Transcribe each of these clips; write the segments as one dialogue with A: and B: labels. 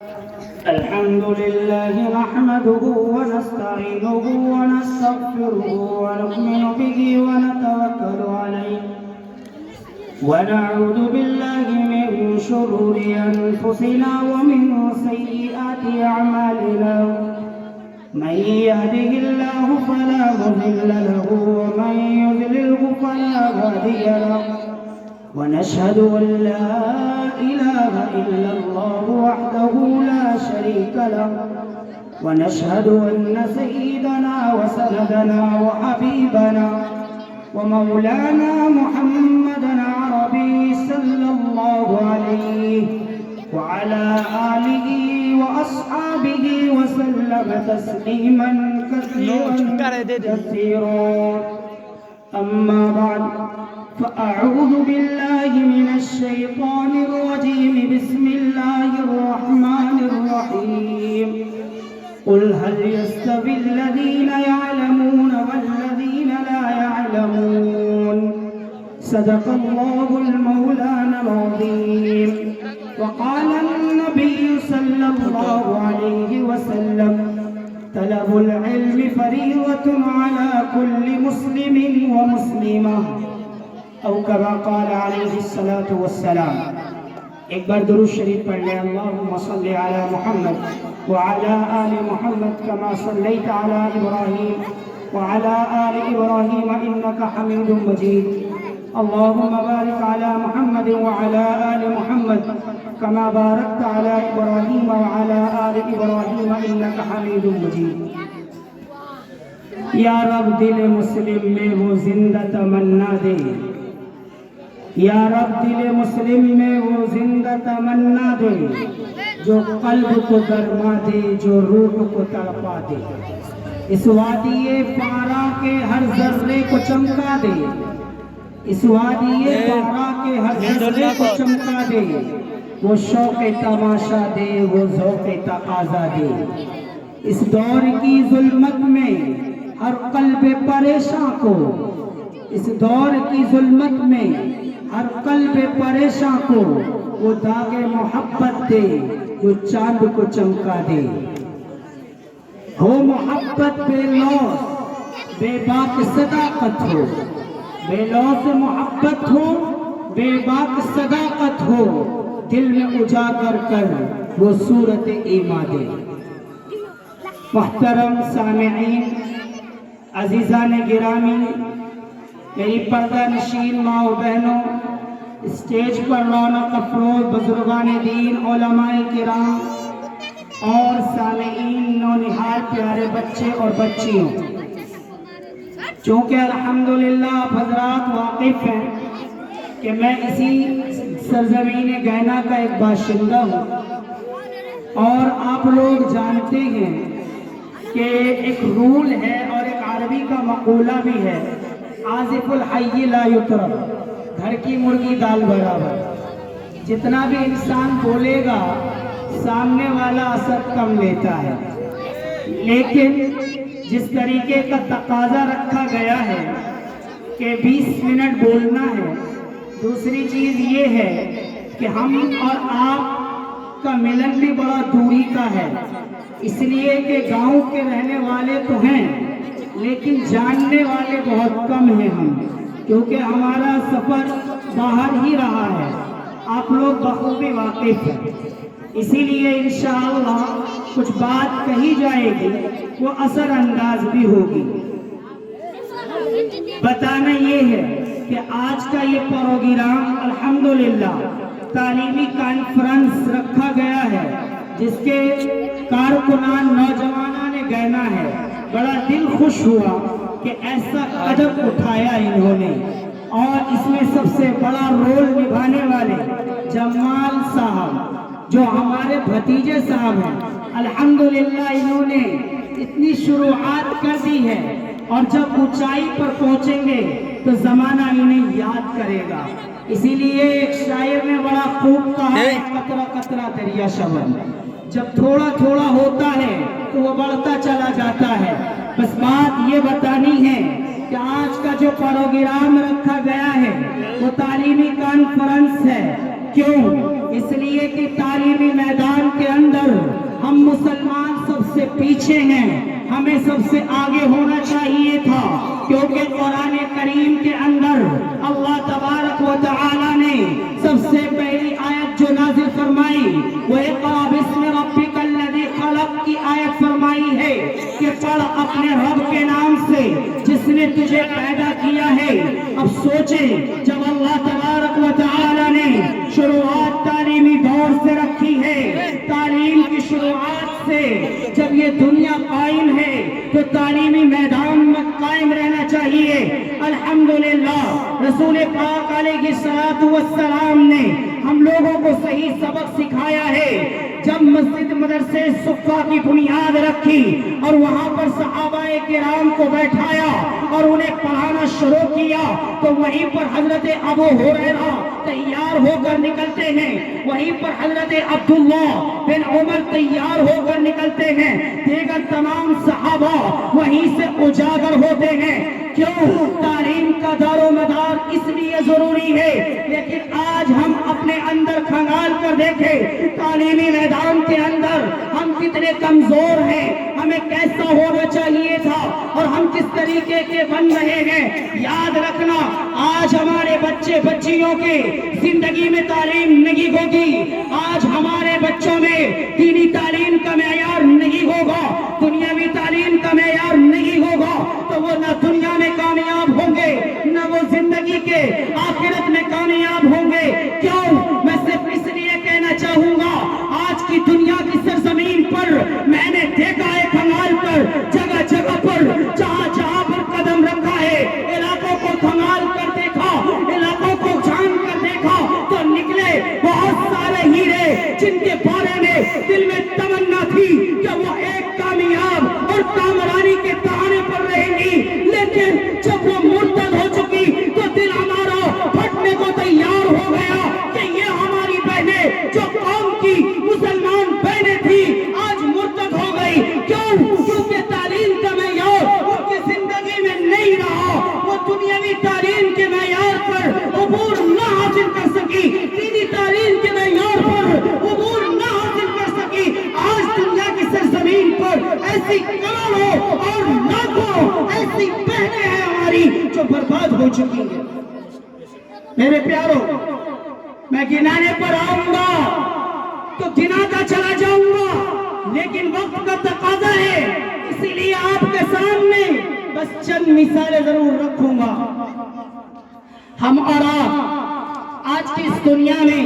A: الحمد لله نحمده ونستعينه ونستغفره ونؤمن به ونتوكل عليه ونعوذ بالله من شرور أنفسنا ومن سيئات أعمالنا من يهده الله فلا مضل له ومن يضلله فلا هادي له ونشهد أن لا إله إلا الله وحده لا شريك له ونشهد أن سيدنا وسندنا وحبيبنا ومولانا محمدا عربي صلى الله عليه وعلى آله وأصحابه وسلم تسليما كثيرا أما بعد فأعوذ بالله من الشيطان الرجيم بسم الله الرحمن الرحيم قل هل يستوي الذين يعلمون والذين لا يعلمون صدق الله المولانا العظيم وقال النبي صلى الله عليه وسلم طلب العلم فريضة على كل مسلم ومسلمة او كما قال علیہ الصلاۃ والسلام۔ ایک بار درود شریف پڑھ لیں۔ اللہم صلی علی محمد وعلی آل محمد كما صلیت علی ابراہیم وعلی آل ابراہیم انک حمید مجید۔ اللہم بارک علی محمد وعلی آل محمد كما بارکت علی ابراہیم وعلی آل ابراہیم انک حمید مجید۔ یا رب دل مسلم میں وہ زندہ تمنا دے، یا رب دل مسلم میں وہ زندہ تمنا دے جو قلب کو گرما دے، جو روح کو تڑپا دے، اس وادی پارا کے ہر ذرے کو چمکا دے، اس وادی پارا کے ہر ذرے کو چمکا دے، وہ شوق تماشا دے، وہ ذوق تقاضا دے۔ اس دور کی ظلمت میں ہر قلب پریشاں کو، اس دور کی ظلمت میں ہر قلب پریشاں کو وہ داغ محبت دے جو چاند کو چمکا دے۔ ہو محبت بے لوث بے باک صداقت ہو، بے لوث محبت ہو بے باک صداقت ہو، دل میں اجاگر کر وہ صورت ایما دے۔ محترم سامعین، عزیزان گرامی، میری پردہ نشین ماں و بہنوں، اسٹیج پر رونق افروز بزرگان دین، علماء کرام اور سامعین، نونہال پیارے بچے اور بچیوں، چونکہ الحمدللہ آپ حضرات واقف ہیں کہ میں اسی سرزمین گینا کا ایک باشندہ ہوں، اور آپ لوگ جانتے ہیں کہ ایک رول ہے اور ایک عربی کا مقولہ بھی ہے، عازف الحی لا یطرب، گھر کی مرغی دال برابر۔ جتنا بھی انسان بولے گا سامنے والا اثر کم لیتا ہے، لیکن جس طریقے کا تقاضا رکھا گیا ہے کہ 20 منٹ بولنا ہے، دوسری چیز یہ ہے کہ ہم اور آپ کا ملن بھی بڑا دوری کا ہے، اس لیے کہ گاؤں کے رہنے والے تو ہیں لیکن جاننے والے بہت کم ہیں ہم، کیونکہ ہمارا سفر باہر ہی رہا ہے، آپ لوگ بخوبی واقف ہیں، اسی لیے انشاءاللہ کچھ بات کہی جائے گی وہ اثر انداز بھی ہوگی۔ بتانا یہ ہے کہ آج کا یہ پروگرام الحمدللہ تعلیمی کانفرنس رکھا گیا ہے، جس کے کارکنان نوجوانان گینا ہے۔ بڑا دل خوش ہوا کہ ایسا قدم اٹھایا انہوں نے، اور اس میں سب سے بڑا رول نبھانے والے جمال صاحب جو ہمارے بھتیجے صاحب ہیں، الحمدللہ انہوں نے اتنی شروعات کر دی ہے، اور جب اونچائی پر پہنچیں گے تو زمانہ انہیں یاد کرے گا۔ اسی لیے ایک شاعر نے بڑا خوب کہا ہے، قطرہ قطرہ دریا شبن، جب تھوڑا تھوڑا ہوتا ہے تو وہ بڑھتا چلا جاتا ہے۔ بس بات یہ بتانی ہے کہ آج کا جو پروگرام رکھا گیا ہے وہ تعلیمی کانفرنس ہے۔ کیوں؟ اس لیے کہ تعلیمی میدان کے اندر پیچھے ہیں ہمیں سب سے آگے ہونا چاہیے تھا، کیونکہ قرآن کریم کے اندر اللہ تبارک و تعالی نے سب سے پہلی آیت جو نازل فرمائی وہ اقرأ باسم ربک الذی خلق کی آیت فرمائی ہے کہ پڑھ اپنے رب کے نام سے جس نے تجھے پیدا کیا ہے۔ اب سوچیں جب اللہ تبارک و تعالی نے شروعات تعلیمی دور سے رکھی ہے، تعلیم کی شروعات سے جب یہ دنیا قائم ہے تو تعلیمی میدان میں قائم رہنا چاہیے۔ الحمدللہ رسول پاک علیہ الصلوۃ والسلام نے ہم لوگوں کو صحیح سبق سکھایا ہے۔ جب مسجد مدرسے صفہ کی بنیاد رکھی اور وہاں پر صحابہ کرام کو بیٹھایا اور انہیں پڑھانا شروع کیا تو وہیں پر حضرت ابو ہریرہ تیار ہو کر نکلتے ہیں، وہیں پر حضرت عبداللہ بن عمر تیار ہو کر نکلتے ہیں، دیگر تمام صحابہ وہیں سے اجاگر ہوتے ہیں۔ کیوں؟ تعلیم کا دار و مدار اس لیے ضروری ہے، لیکن آج ہم اپنے اندر کھنگال کر دیکھیں تعلیمی میدان کے اندر ہم کتنے کمزور ہیں، ہمیں کیسا ہونا چاہیے تھا اور ہم کس طریقے کے بن رہے ہیں۔ یاد رکھنا آج ہمارے بچے بچیوں کے زندگی میں تعلیم نہیں ہوگی، آج ہمارے بچوں میں دینی تعلیم کا معیار نہیں ہوگا، دنیاوی تعلیم کا معیار نہیں ہوگا تو وہ نہ دنیا میں کامیاب ہوں گے نہ وہ زندگی کے آخرت میں کامیاب ہوں گے۔ کیوں؟ میں صرف اس لیے کہنا چاہوں گا آج کی دنیا کی سرزمین پر میں نے دیکھا ہے کھنگال پر جگہ جگہ پر جہاں جہاں پر قدم رکھا ہے علاقوں کو کھنگال کر دیکھا، علاقوں کو جان کر دیکھا تو نکلے بہت سارے ہیرے جن کے بارے میں دل میں تمنا تھی کہ وہ ایک کامیاب اور کامرانی کے تہانے پر رہیں گی، لیکن جب وہ مرتد ہو چکی تو دل ہمارا پھٹنے کو تیار ہو گیا کہ یہ ہماری بہنیں جو قوم کی مسلمان بہنیں تھی آج مرتد ہو گئی۔ کیوں؟ کیونکہ تعلیم کا معیار ان کی زندگی میں نہیں رہا، وہ دنیاوی تعلیم کے معیار پر عبور نہ حاصل کر سکی، دینی تعلیم کے معیار پر عبور نہ حاصل کر سکی۔ آج دنیا کی سرزمین پر ایسی کروڑوں اور لاکھوں ایسی بہنیں ہیں ہماری جو برباد ہو چکی ہیں۔ میرے پیاروں میں گنانے پر آؤں گا تو گناتا چلا جاؤں گا، لیکن وقت کا تقاضا ہے اسی لیے آپ کے سامنے بس چند مثالیں ضرور رکھوں گا۔ ہم اور آپ آج کی اس دنیا میں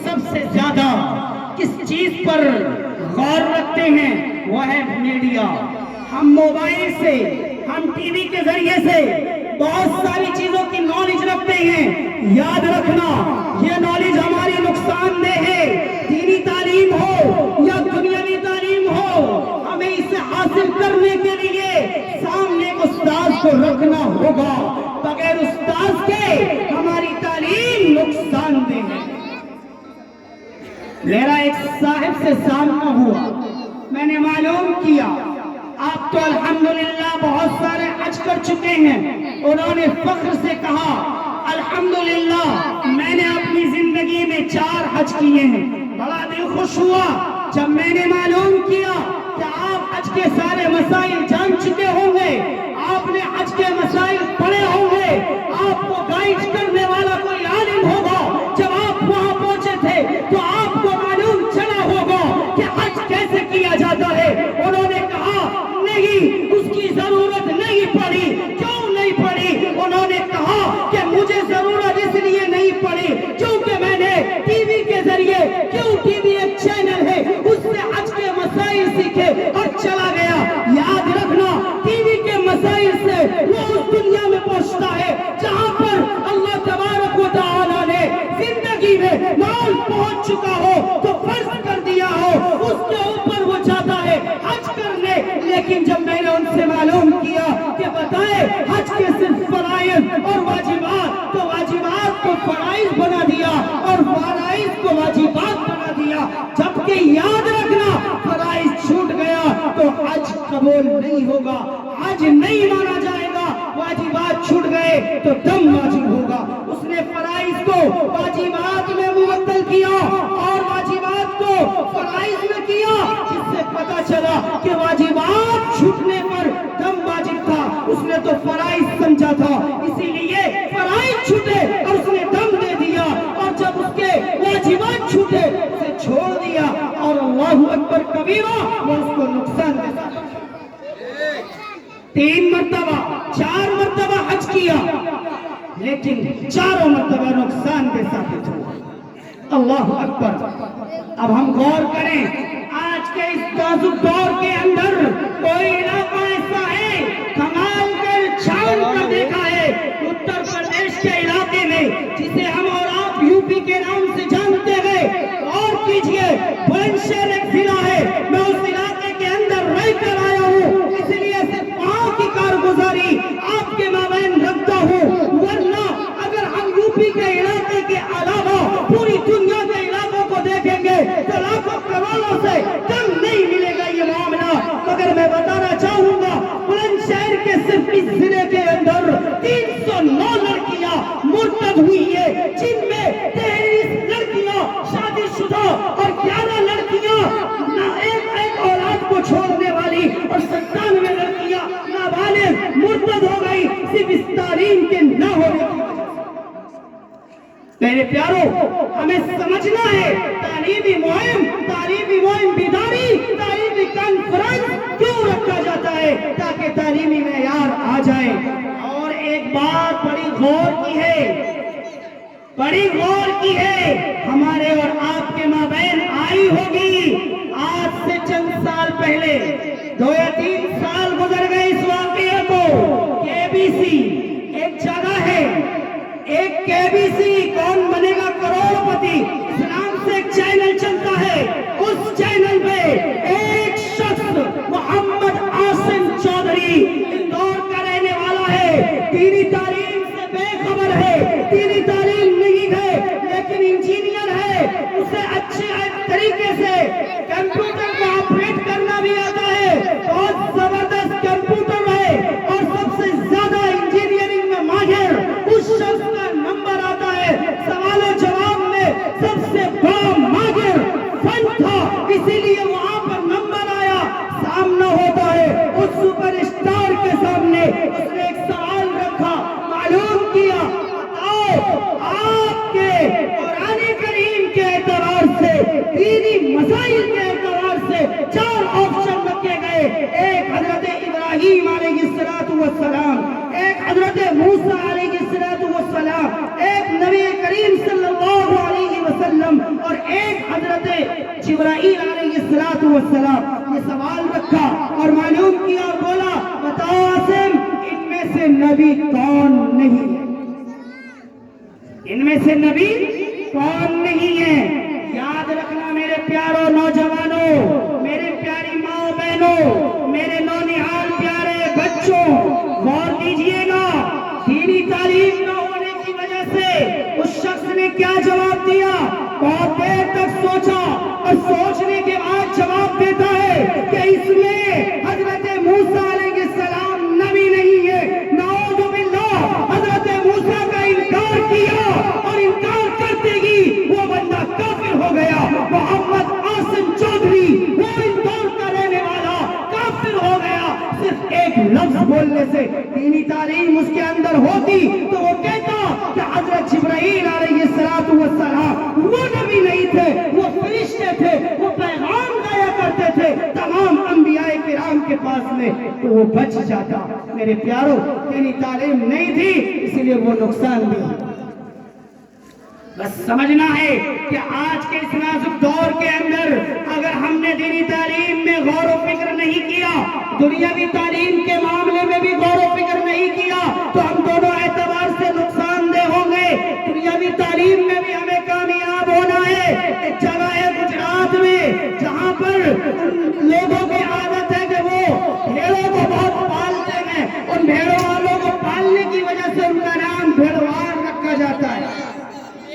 A: سب سے زیادہ کس چیز پر غور رکھتے ہیں وہ ہے میڈیا۔ ہم موبائل سے ہم ٹی وی کے ذریعے سے بہت ساری چیزوں کی نالج رکھتے ہیں۔ یاد رکھنا یہ نالج ہماری نقصان دہ ہے، دینی تعلیم ہو یا دنیاوی تعلیم ہو، ہمیں اسے حاصل کرنے کے لیے سامنے ایک استاذ کو رکھنا ہوگا، بغیر استاذ کے ہماری تعلیم نقصان دہ ہے۔ میرا ایک صاحب سے سامنا ہوا، میں نے معلوم کیا آپ تو الحمدللہ بہت سارے حج کر چکے ہیں، انہوں نے فخر سے کہا الحمدللہ میں نے اپنی زندگی میں 4 حج کیے ہیں۔ بڑا دل خوش ہوا جب میں نے معلوم کیا کہ آپ حج کے سارے مسائل جان چکے ہوں گے، آپ نے حج کے مسائل پڑھے ہوں گے، آپ کو گائیڈ کرنے والا کوئی عالم ہوگا۔ جب آپ وہاں پہنچے تھے تو آپ کو معلوم چلا ہوگا کہ حج کیسے کیا جاتا ہے۔ انہوں نے کہا نہیں اس کی ضرورت نہیں پڑی۔ کیوں نہیں پڑی؟ انہوں نے کہا کہ مجھے ضرورت اس لیے نہیں پڑی کیونکہ میں نے ٹی وی کے ذریعے، کیوں ٹی وی ایک چینل ہے، اس سے حج کے مسائل سیکھے اور چلا گیا۔ یاد رکھنا ٹی وی کے مسائل سے وہ اس دنیا میں پہنچتا ہے جہاں پر اللہ تبارک و تعالی نے زندگی میں مال پہنچ چکا ہو تو فرض کر دیا ہو، اس کے اوپر وہ جاتا ہے حج کرنے۔ لیکن جب میں نے ان سے معلوم کیا کہ بتائے حج کے صرف فرائض اور واجبات، تو واجبات کو فرائض بنا دیا اور فرائض کو واجبات بنا دیا، جبکہ یاد رکھنا فرائض چھوٹ گیا تو حج قبول نہیں ہوگا، حج نہیں مانا جائے گا۔ واجبات چھوٹ گئے تو دم واجب ہوگا۔ اس نے فرائض کو واجبات میں مبدل کیا اور واجبات کو فرائض میں کیا، جس سے پتا چلا کہ واجبات چھوٹنے پر دم واجب تھا، اس نے تو فرائض سمجھا تھا، اسی لیے فرائض چھوٹے اور اس نے دم دے دیا، اور جب اس کے واجبات چھوٹے اسے چھوڑ دیا، اور اللہ اکبر کبیرہ وہ اس کو نقصان دیتا۔ 3 مرتبہ 4 مرتبہ حج کیا، لیکن چاروں مرتبہ نقصان دے ثابت ہوا۔ اللہ اکبر۔ اب ہم غور کریں، آج کے اس نازک دور کے اندر کوئی علاقہ ایسا ہے کمال کر چھان کر دیکھا ہے اتر پردیش کے علاقے میں، جسے ہم اور آپ یو پی کے نام سے جانتے ہیں؟ اور کیجئے، بلند شہر ایک ضلع ہے، میں اس علاقے کے اندر رہ کر آیا ہوں، اس لیے صرف وہاں کی کارگزاری آپ کے مابین رکھتا ہوں، ورنہ اگر ہم یو پی کے علاقے کے علاوہ پوری دنیا کے علاقوں کو دیکھیں گے تو لاکھوں کروڑوں سے کم نہیں ملے گا یہ معاملہ۔ مگر میں بتانا چاہوں گا، بلند شہر کے صرف اس ضلع کے اندر 309 لڑکیاں مرتد ہوئی ہیں، جن میں 23 لڑکیاں شادی شدہ اور 11 لڑکیاں ایک اولاد کو چھوڑنے والی، اور 97 لڑکیاں نابالغ مرتد ہو گئی صرف اس تعلیم کے نہ ہونے کی وجہ سے۔ میرے پیارو، ہمیں سمجھنا ہے تعلیمی مہم بیداری، تعلیمی کانفرنس کیوں رکھا جاتا ہے؟ تاکہ تعلیمی معیار آ جائے۔ اور ایک بات بڑی غور کی ہے ہمارے اور آپ کے مابین آئی ہوگی۔ آج سے چند سال پہلے 2 یا 3 سال گزر گئے اس واقعے کو، KBC ایک جگہ ہے، ایک KBC کون بنے گا کروڑ پتی، اس نام سے ایک چینل چلتا ہے، اس چینل پہ ایک شخص محمد عاصم چودھری اندور کا رہنے والا ہے، دینی تعلیم سے بے خبر ہے، دینی تعلیم نہیں ہے، لیکن انجینئر ہے، اسے اچھے طریقے سے کمپیوٹر کو آپریٹ کرنا بھی آتا ہے، بہت زبردست کمپیوٹر ہے، اور سب سے زیادہ انجینئرنگ میں ماہر اس شخص کا نمبر آتا ہے۔ سوال و جواب میں سب سے بڑا ماہر فن تھا، اسی لیے وہاں پر نمبر آیا۔ سامنا ہوتا ہے اس سپر اسٹار کے سامنے، اس نے ایک سوال رکھا، معلوم کیا، بتاؤ آپ کے قرآن کریم کے اعتبار سے، دینی مسائل کے اعتبار سے 4 آپشن رکھے گئے، ایک حضرت ابراہیم علیہ السلام، ایک حضرت موسیٰ علیہ السلام، ایک نبی کریم صلی اللہ علیہ وسلم، اور ایک حضرت جبرائیل علیہ السلام۔ یہ سوال رکھا اور معلوم کیا اور بولا، بتاؤ عاصم، ان میں سے نبی کون نہیں ہے؟ ان میں سے نبی کون نہیں ہے؟ یاد رکھنا میرے پیاروں نوجوانوں، میرے پیاری ماں بہنوں، میرے نونہال پیارے بچوں، غور کیجئے گا، دینی تعلیم نہ ہونے کی وجہ سے اس شخص نے کیا جواب دیا؟ بہت دیر تک سوچا، اور سوچنے کے بعد جواب دیتا ہے کہ اس میں حضرت موسیٰ علیہ السلام نبی نہیں ہے۔ نعوذ باللہ، حضرت موسیٰ کا انکار کیا، اور انکار کرتے ہی وہ بندہ کافر ہو گیا۔ محمد عاصم چودھری وہ اندور کا رہنے والا کافر ہو گیا۔ صرف ایک لفظ بولنے سے دینی تعلیم اس کے اندر ہوتی تو وہ کہتا کہ حضرت جبرائیل علیہ السلام وہ نبی نہیں تھے، وہ فرشتے تھے، وہ پیغام لایا کرتے تھے تمام انبیاء کرام کے پاس میں، تو وہ بچ جاتا۔ میرے پیاروں، دینی تعلیم نہیں تھی، اسی لیے وہ نقصان بھی ہوتا۔ بس سمجھنا ہے کہ آج کے اس نازک دور کے اندر اگر ہم نے دینی تعلیم میں غور و فکر نہیں کیا، دنیاوی تعلیم کے معاملے میں بھی غور و فکر نہیں کیا، تو ہم دونوں اعتبار سے نقصان دہ ہوں گے۔ دنیاوی تعلیم میں بھی ہمیں کامیاب ہونا ہے۔ ایک جگہ ہے گجرات میں، جہاں پر لوگوں کی عادت ہے کہ وہ بھیڑوں کو بہت پالتے ہیں، ان بھیڑوں والوں کو پالنے کی وجہ سے ان کا نام بھیڑوار رکھا جاتا ہے۔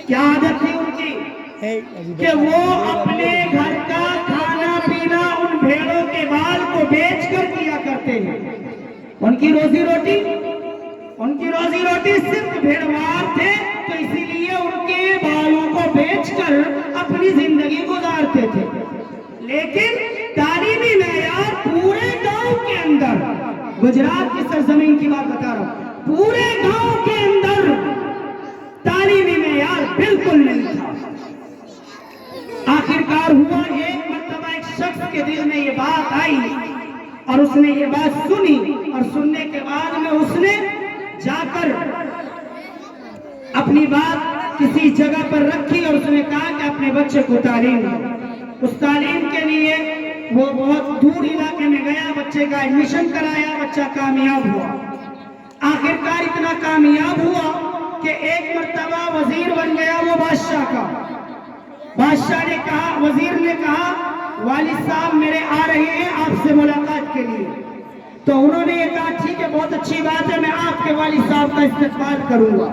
A: کیا عادت تھی ان کی کہ وہ اپنے گھر کا کھانا پینا ان بھیڑوں کے بال کو بیچ کر کیا کرتے ہیں۔ ان کی روزی روٹی صرف بھیڑوار تھے، تو اسی لیے ان کے بالوں کو بیچ کر اپنی زندگی گزارتے تھے۔ لیکن تعلیمی معیار پورے گاؤں کے اندر، گجرات کی سرزمین کی بات بتا رہا ہوں، پورے گاؤں کے اندر تعلیمی معیار بالکل نہیں تھا۔ آخرکار ہوا ایک مرتبہ ایک شخص کے دل میں یہ بات آئی اور اس نے یہ بات سنی، اور سننے کے بعد میں اس نے جا کر اپنی بات کسی جگہ پر رکھی اور اس نے کہا کہ اپنے بچے کو تعلیم دو۔ اس تعلیم کے لیے وہ بہت دور علاقے میں گیا، بچے کا ایڈمیشن کرایا، بچہ کامیاب ہوا۔ آخرکار اتنا کامیاب ہوا کہ ایک مرتبہ وزیر بن گیا وہ بادشاہ کا۔ بادشاہ نے کہا، وزیر نے کہا والد صاحب میرے آ رہے ہیں آپ سے ملاقات کے لیے۔ تو انہوں نے یہ کہا ٹھیک ہے، بہت اچھی بات ہے، میں آپ کے والد صاحب کا استقبال کروں گا۔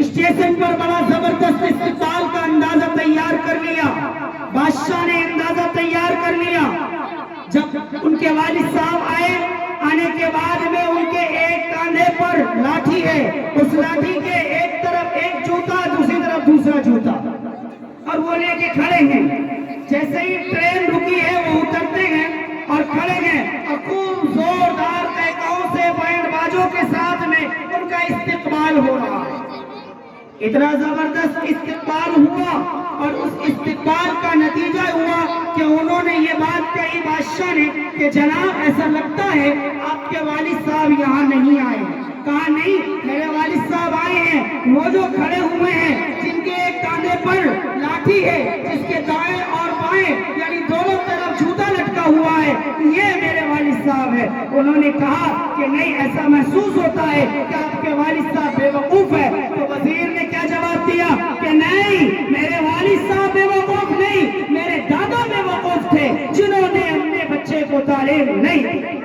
A: اسٹیشن پر بڑا زبردست استقبال کا اندازہ تیار کر لیا، بادشاہ نے اندازہ تیار کر لیا۔ جب ان کے والد صاحب آئے، آنے کے بعد میں ان کے ایک کاندھے پر لاٹھی ہے، اس لاٹھی کے ایک طرف ایک جوتا، دوسری طرف دوسرا جوتا، اور وہ لے کے کھڑے ہیں۔ جیسے ہی ٹرین رکی ہے وہ اترتے ہیں اور کھڑے ہیں، اور خوب زوردار تہکاؤں سے بینڈ باجوں کے ساتھ میں ان کا استقبال ہو رہا ہے۔ اتنا زبردست استقبال ہوا، اور اس استقبال کا نتیجہ ہوا کہ انہوں نے یہ بات کہی بادشاہ نے کہ جناب ایسا لگتا ہے آپ کے والد صاحب یہاں نہیں آئے۔ کہا نہیں، میرے والد صاحب آئے ہیں، وہ جو کھڑے ہوئے ہیں جن کے ایک کاندھے پر لاٹھی ہے، جس کے دائیں اور بائیں یعنی دونوں طرف جوتا لٹکا ہوا ہے، یہ میرے والد صاحب ہے۔ انہوں نے کہا کہ نہیں، ایسا محسوس ہوتا ہے کہ آپ کے والد صاحب بے وقوف ہے۔ تو وزیر نے کیا جواب دیا کہ نہیں، میرے والد صاحب بے وقوف نہیں، میرے دادا بے وقوف تھے جنہوں نے اپنے بچے کو تعلیم نہیں دی۔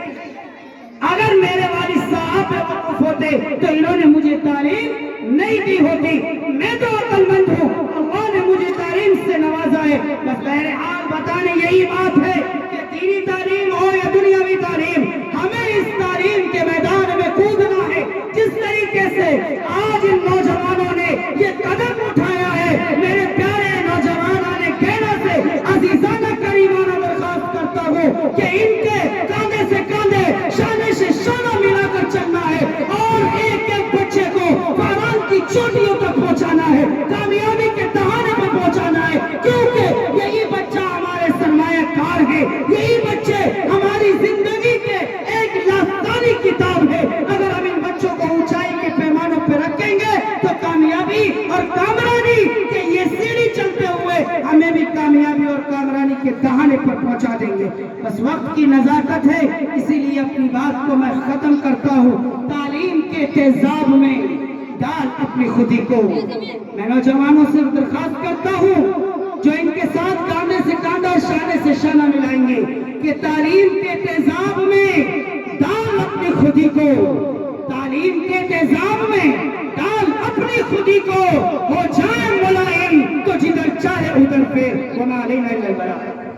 A: اگر میرے والد صاحب بے وقوف ہوتے تو انہوں نے مجھے تعلیم نہیں دی ہوتی۔ میں تو عقل مند ہوں، اللہ نے مجھے تعلیم سے نوازا ہے۔ بس بہرحال بتانے یہی بات ہے کہ دینی تعلیم ہو یا دنیاوی تعلیم، ہمیں اس تعلیم کے میدان میں کودنا ہے۔ جس طریقے سے آج ان نوجوانوں نے یہ قدم اٹھایا ہے، میرے پیارے نوجوانوں نے کہنا سے عزیزانہ کریمانہ درخواست کرتا ہوں کہ ان کے کاندھے سے کاندھے، شانے سے شانہ ملا کر چلنا ہے، اور ایک ایک بچے کو فاران کی چوٹیوں تک پہنچانا ہے، کامیابی کے دہانے پر پہنچانا ہے، کیونکہ یہی بچہ ہمارے سرمایہ کار ہے، یہی بچے ہماری زندگی کے ایک لافزانی کتاب ہے۔ اگر ہم ان بچوں کو اونچائی کے پیمانوں پہ رکھیں گے تو کامیابی اور کامرانی کے یہ سیڑھی چلتے ہوئے ہمیں بھی کامیابی اور کامرانی کے دہانے پر پہنچا دیں گے۔ بس وقت کی نزاکت ہے، اسی لیے اپنی بات کو میں ختم کرتا ہوں۔ تعلیم کے تیزاب میں ڈال اپنی خودی کو۔ میں نوجوانوں سے درخواست کرتا ہوں جو ان کے ساتھ کاندھے سے کاندھا اور شانے سے شانہ ملائیں گے کہ تعلیم کے تیزاب میں ڈال اپنی خودی کو، تعلیم کے تیزاب میں ڈال اپنی خودی کو، ہو جائے ملائم تو جدھر چاہے ادھر پہ، وما علینا الا البلاغ۔